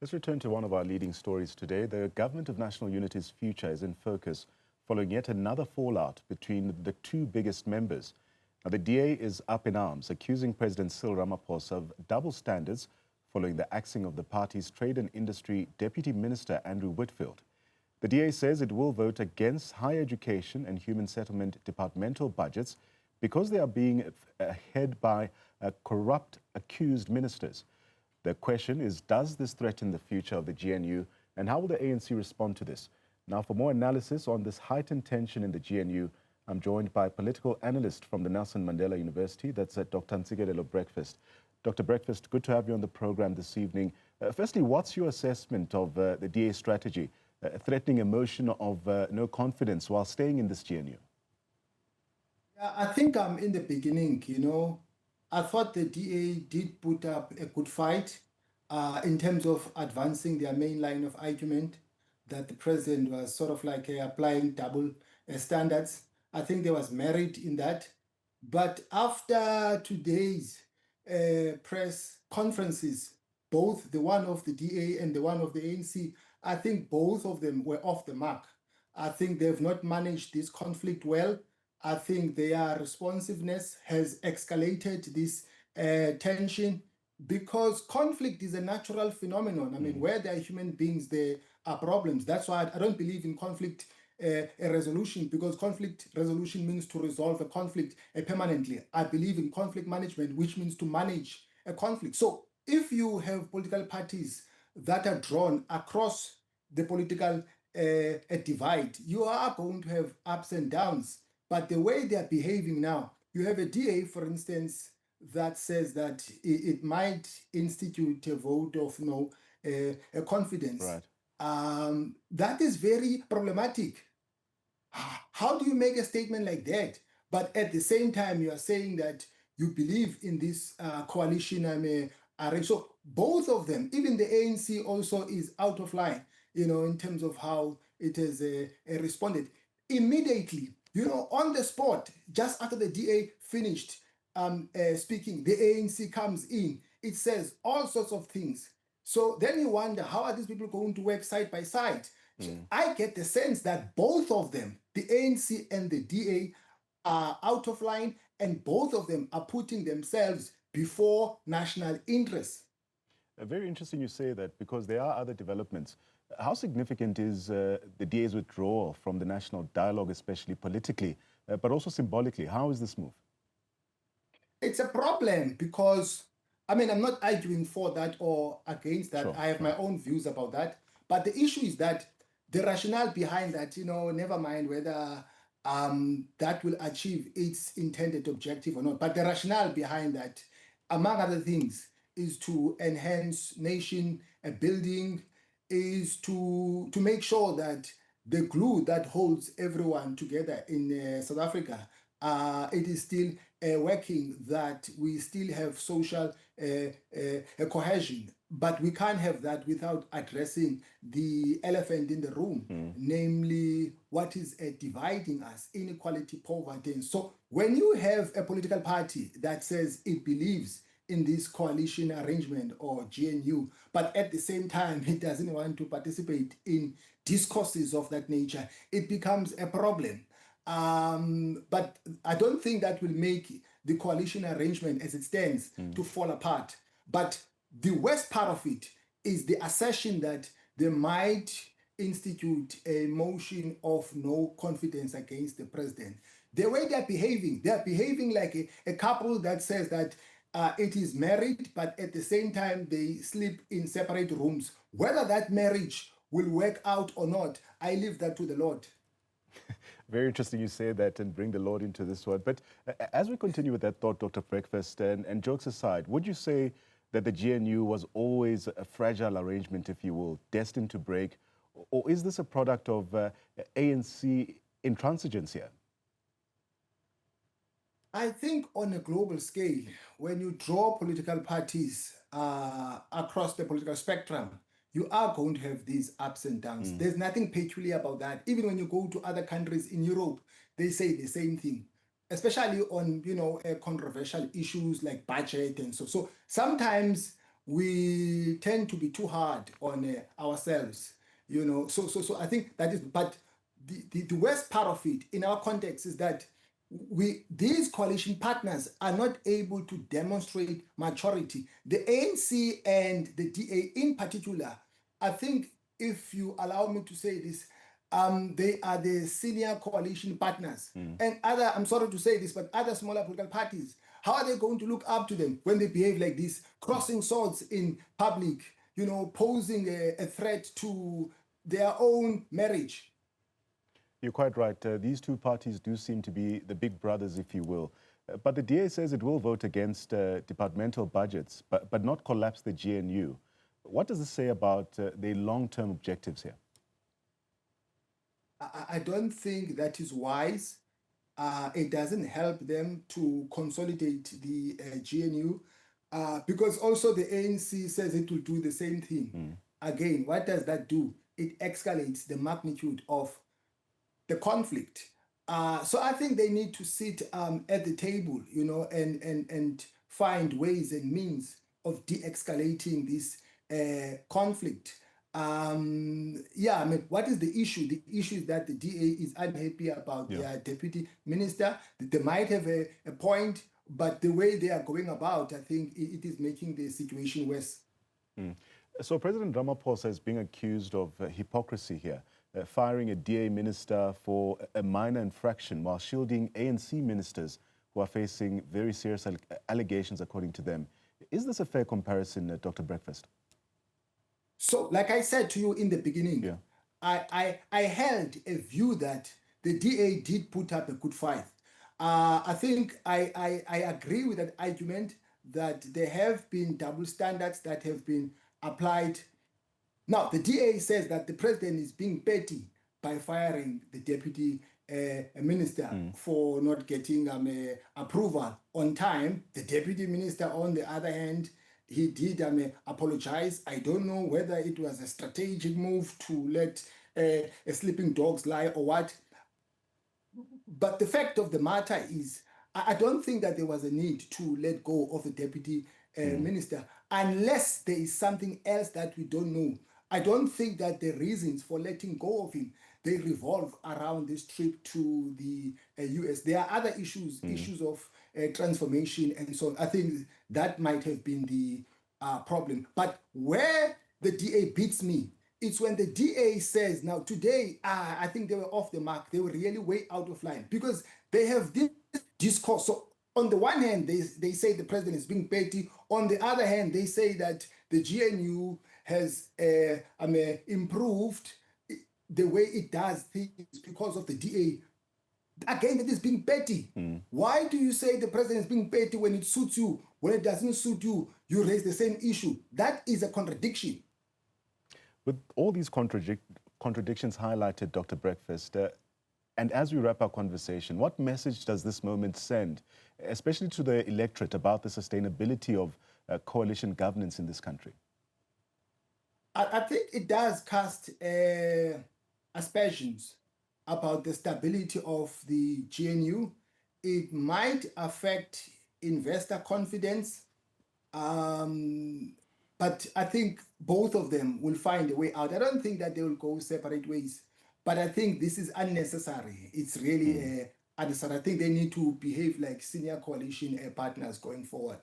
Let's return to one of our leading stories today. The Government of National Unity's future is in focus following yet another fallout between the two biggest members. Now, the DA is up in arms, accusing President Cyril Ramaphosa of double standards following the axing of the party's Trade and Industry Deputy Minister, Andrew Whitfield. The DA says it will vote against higher education and human settlement departmental budgets because they are being headed by corrupt accused ministers. The question is, does this threaten the future of the GNU, and how will the ANC respond to this? Now, for more analysis on this heightened tension in the GNU, I'm joined by political analyst from the Nelson Mandela University, that's Dr. Ntsikelelo Breakfast. Dr. Breakfast, good to have you on the program this evening. Firstly, what's your assessment of the DA strategy, threatening a motion of no confidence while staying in this GNU? Yeah, I think in the beginning, I thought the DA did put up a good fight in terms of advancing their main line of argument that the president was sort of like applying double standards. I think there was merit in that. But after today's press conferences, both the one of the DA and the one of the ANC, I think both of them were off the mark. I think they've not managed this conflict well. I think their responsiveness has escalated this tension, because conflict is a natural phenomenon. I mean, where there are human beings, there are problems. That's why I don't believe in conflict a resolution, because conflict resolution means to resolve a conflict permanently. I believe in conflict management, which means to manage a conflict. So if you have political parties that are drawn across the political divide, you are going to have ups and downs. But the way they are behaving now, you have a DA, for instance, that says that it might institute a vote of no confidence. Right. That is very problematic. How do you make a statement like that? But at the same time, you are saying that you believe in this coalition arrangement. So both of them, even the ANC also is out of line, in terms of how it has responded. Immediately, on the spot, just after the DA finished speaking, the ANC comes in. It says all sorts of things. So then you wonder, how are these people going to work side by side? So I get the sense that both of them, the ANC and the DA, are out of line, and both of them are putting themselves before national interests. Very interesting you say that, because there are other developments. How significant is the DA's withdrawal from the national dialogue, especially politically, but also symbolically? How is this move? It's a problem because, I'm not arguing for that or against that. Sure, I have my own views about that. But the issue is that the rationale behind that, never mind whether that will achieve its intended objective or not. But the rationale behind that, among other things, is to enhance nation building, is to make sure that the glue that holds everyone together in South Africa, it is still working, that we still have social cohesion. But we can't have that without addressing the elephant in the room, namely what is dividing us: inequality, poverty. And so when you have a political party that says it believes in this coalition arrangement or GNU, but at the same time it doesn't want to participate in discourses of that nature, it becomes a problem. But I don't think that will make the coalition arrangement as it stands to fall apart. But the worst part of it is the assertion that they might institute a motion of no confidence against the president. The way they're behaving like a couple that says that it is married, but at the same time they sleep in separate rooms. Whether that marriage will work out or not, I leave that to the Lord. Very interesting you say that and bring the Lord into this one. But as we continue with that thought, Dr. Breakfast, and jokes aside, would you say that the GNU was always a fragile arrangement, if you will, destined to break? Or is this a product of ANC intransigence here? I think on a global scale, when you draw political parties across the political spectrum, you are going to have these ups and downs. There's nothing peculiar about that. Even when you go to other countries in Europe, they say the same thing, especially on controversial issues like budget and so. So sometimes we tend to be too hard on ourselves, So I think that is, but the worst part of it in our context is that these coalition partners are not able to demonstrate maturity. The ANC and the DA in particular, I think, if you allow me to say this, they are the senior coalition partners. And I'm sorry to say this, but other smaller political parties, how are they going to look up to them when they behave like this, crossing swords in public, posing a threat to their own marriage? You're quite right. These two parties do seem to be the big brothers, if you will. But the DA says it will vote against departmental budgets, but not collapse the GNU. What does this say about the long-term objectives here? I don't think that is wise. It doesn't help them to consolidate the GNU because also the ANC says it will do the same thing. Again, what does that do? It escalates the magnitude of the conflict. So I think they need to sit at the table, and find ways and means of de-escalating this conflict. What is the issue? The issue is that the DA is unhappy about their deputy minister. They might have a point, but the way they are going about, I think it is making the situation worse. So President Ramaphosa is being accused of hypocrisy here, firing a DA minister for a minor infraction while shielding ANC ministers who are facing very serious allegations, according to them. Is this a fair comparison, Dr. Breakfast? So, like I said to you in the beginning, I held a view that the DA did put up a good fight. I think I agree with that argument that there have been double standards that have been applied. Now, the DA says that the president is being petty by firing the deputy minister for not getting approval on time. The deputy minister, on the other hand, he did apologize. I don't know whether it was a strategic move to let a sleeping dogs lie or what. But the fact of the matter is, I don't think that there was a need to let go of the deputy minister unless there is something else that we don't know. I don't think that the reasons for letting go of him, they revolve around this trip to the US. There are other issues, issues of transformation and so on. I think that might have been the problem. But where the DA beats me, it's when the DA says, now today, I think they were off the mark. They were really way out of line because they have this discourse. So on the one hand, they say the president is being petty. On the other hand, they say that the GNU has improved the way it does things because of the DA. Again, it is being petty. Why do you say the president is being petty when it suits you? When it doesn't suit you, you raise the same issue. That is a contradiction. With all these contradictions highlighted, Dr. Breakfast, and as we wrap our conversation, what message does this moment send, especially to the electorate, about the sustainability of coalition governance in this country? I think it does cast aspersions about the stability of the GNU. It might affect investor confidence, but I think both of them will find a way out. I don't think that they will go separate ways, but I think this is unnecessary. It's really unnecessary. I think they need to behave like senior coalition partners going forward.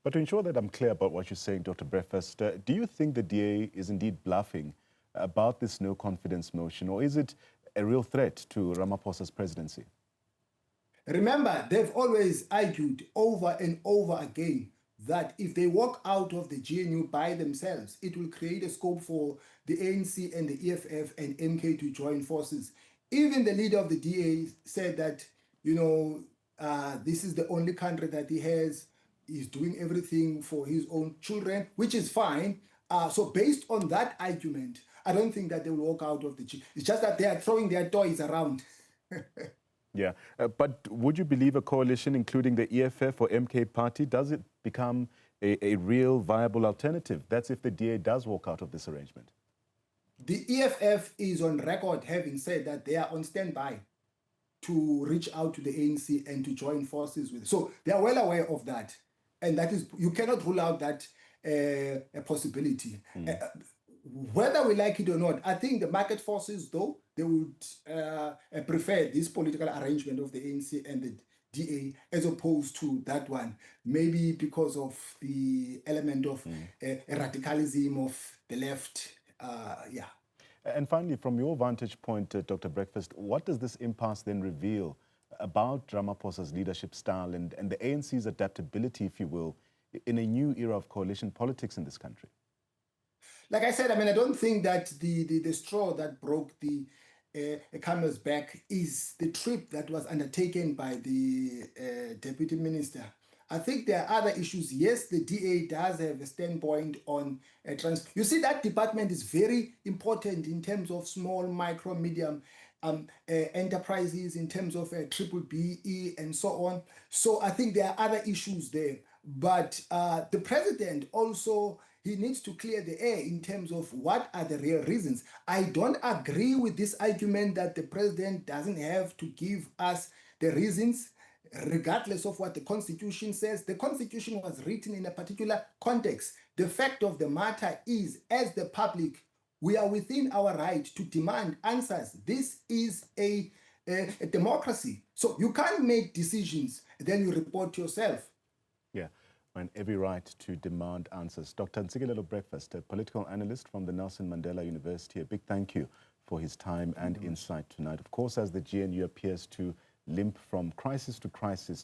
But to ensure that I'm clear about what you're saying, Dr. Breakfast, do you think the DA is indeed bluffing about this no confidence motion, or is it a real threat to Ramaphosa's presidency? Remember, they've always argued over and over again that if they walk out of the GNU by themselves, it will create a scope for the ANC and the EFF and MK to join forces. Even the leader of the DA said that, this is the only country that he has. He's doing everything for his own children, which is fine. So based on that argument, I don't think that they will walk out of the GNU. It's just that they are throwing their toys around. Yeah, but would you believe a coalition, including the EFF or MK party, does it become a real viable alternative? That's if the DA does walk out of this arrangement. The EFF is on record having said that they are on standby to reach out to the ANC and to join forces with it. So they are well aware of that. And that is, you cannot rule out that a possibility. Whether we like it or not, I think the market forces, though, they would prefer this political arrangement of the ANC and the DA as opposed to that one, maybe because of the element of radicalism of the left. Yeah. And finally, from your vantage point, Dr. Breakfast, what does this impasse then reveal about Ramaphosa's leadership style and the ANC's adaptability, if you will, in a new era of coalition politics in this country? Like I said, I mean, I don't think that the straw that broke the camel's back is the trip that was undertaken by the deputy minister. I think there are other issues. Yes, the DA does have a standpoint on You see, that department is very important in terms of small, micro, medium enterprises, in terms of triple BE and so on. So I think there are other issues there. But the president also, he needs to clear the air in terms of what are the real reasons. I don't agree with this argument that the president doesn't have to give us the reasons, regardless of what the Constitution says. The Constitution was written in a particular context. The fact of the matter is, as the public, we are within our right to demand answers. This is a democracy. So you can't make decisions, then you report yourself. Yeah, and every right to demand answers. Dr. Ntsikelelo Breakfast, a political analyst from the Nelson Mandela University, a big thank you for his time and insight tonight. Of course, as the GNU appears to limp from crisis to crisis,